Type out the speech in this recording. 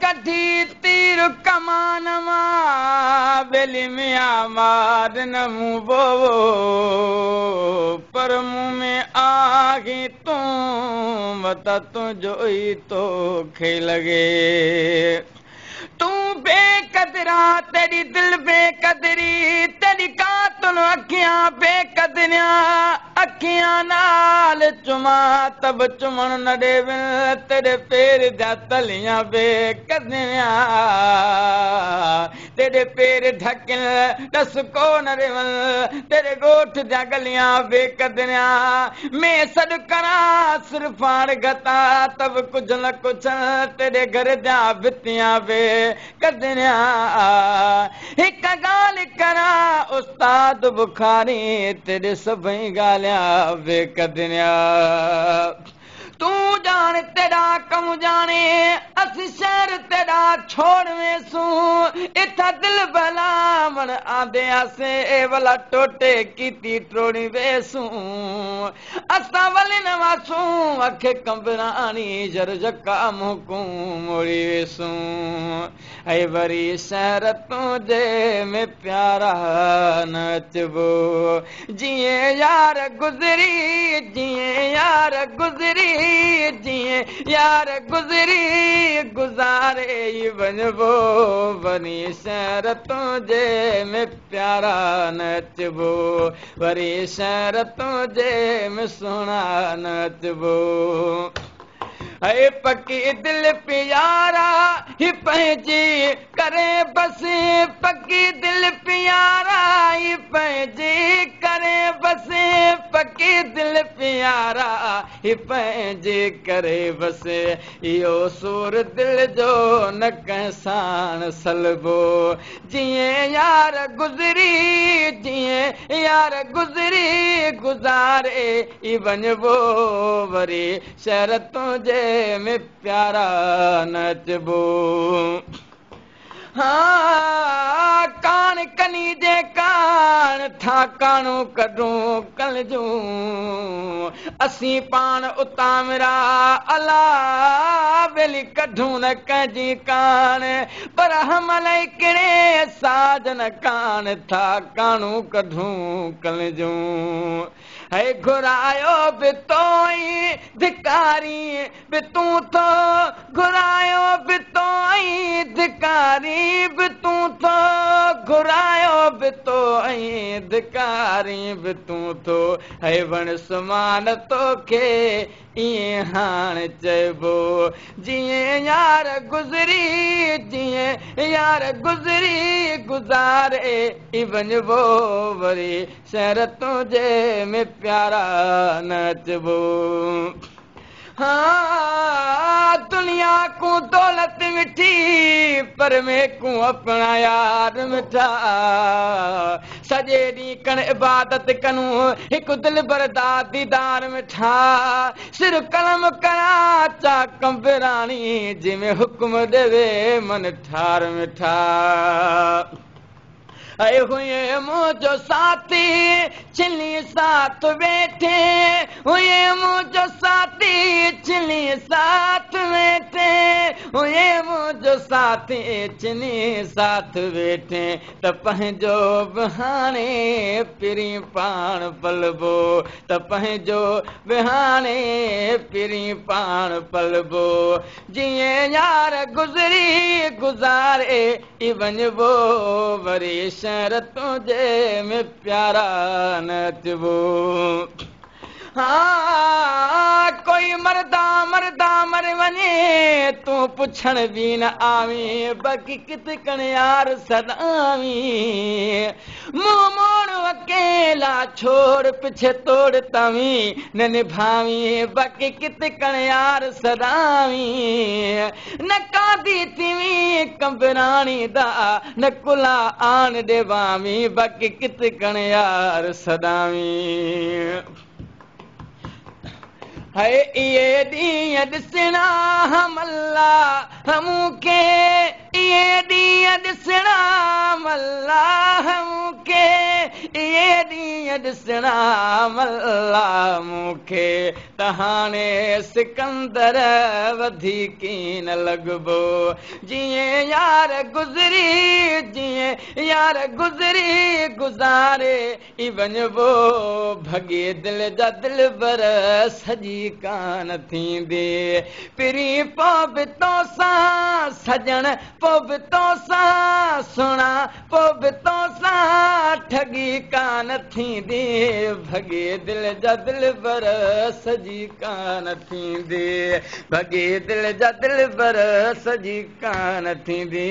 कठी तीर कमान मां बेली में आमार न मुंह बो पर मुंह में आगी तूं मता तुझो ही तो खे लगे तू बेकदरा तेरी दिल बेकदरी तेरी कातुन अखियां बेकदरियां अखियां नाल चुमा तब चुमन न देवन तेरे पैर दा तलियां बेकदरियां तेरे पैर ढकन दस को न देवन तेरे गोठ दा गलियां बेकदरियां मैं सद करा सिरफाड़ गता तब कुछ न कुछ तेरे घर दा बितियां कदरिया हिक गाल करा उस्ताद बुखारी तेरे सभई गालियां बेकदरिया तू जान तेरा कम जाने अस शहर तेरा छोड़ वेसू इथा दिल भला मन आंदे आसे ए वाला टोटे कीती ट्रोड़ी वेसू असा वली न वासू अखे कंबरानी जर जका मुकू मोड़ी वेसू ऐ वरी शहर तुझे में प्यारा नचबो जिए यार गुजरी जिए यार गुजरी जिए यार गुजरी गुजारे वञबो वरी शहर तुझे में प्यारा नचबो वरी शहर तुझे में सुना नचबो ऐ पकी दिल प्यारा ही पंहिंजी करे बस पकी दिल प्यारा ही पंहिंजी करे बस पकी दिल प्यारा ही पंहिंजी करे बस इहो सूर दिल जो न कंहिं सलबो जीअं यार गुज़री जीअं यार गुज़री गुज़ारे ई वञबो वरी शहर तुंहिंजे में प्यारा नचबो हाँ कान कनी जे कान था कानू कढूं कलजूं असी पान उतामरा अला बेली कढूं न कंहिंजी कान पर हमले किणे साजन कान था कानू कढूं कलजूं है घुरायो बि तोई धिकारी बि तूं थो घुरायो बि तोई धिकारी बि तूं थो घुरायो बि तोई धिकारी बि तूं थो है वण समान तोखे ईअं हाणे चइबो जीअं यार गुज़री जीअं यार गुज़री गुज़ारे ई वञबो वरी शहर तुंहिंजे में प्यारा नचबो हाँ दुनिया को दौलत मिठी पर में को अपना यार मिठा सॼे ॾींहुं कण इबादत करूं हिकु दिल बरदा दीदार मिठा सिर कलम करा चा कंबराणी जंहिंमें हुकुम ॾेवे मन ठार मिठा ऐ हुए मुझो साथी चिली साथ बैठे हुए मुझो साथी चिली साथ बैठे हुए मुझो साथी चिली साथ बैठे त पंहिंजो बहाने पिरी पाण पलबो त पंहिंजो बहाने पिरी पाण पलबो जीअं यार गुज़री गुज़ारे ई वञबो वरी शहर तुंहिंजे में प्यारा नचबो हाँ कोई मरदा मरदा मर वञे तूं पुछण बि न आवी बाक़ी किथे कण यार सदावी मुंह मोड़ अकेला छोड़ पीछे तोड़ तवी न निभावी बाक़ी किथे कण यार सदावी न कादी थीवी कंबराणी दा न कुला आन देवामी बाक़ी किथे कण यार सदावी है ये ॾींहं ॾिसणा हमला हमूंखे ये ॾींहं ॾिसणा मल्ला हमूंखे ये ॾींहं ॾिसणा मल्ला मूंखे तहाने सिकंदर वधी कीन लगबो जिए यार गुज़री गुज़ारे ई वञबो भॻे दिल जा दिल बर सजी कान थींदे पिरी पोइ बि तोसां सजण पोइ बि तोसां सुणा पोइ बि तोसां ठगी कान थींदी भॻे दिल जा दिल बर सजी कान थींदी भॻे दिल जा दिल बर सजी कान थींदी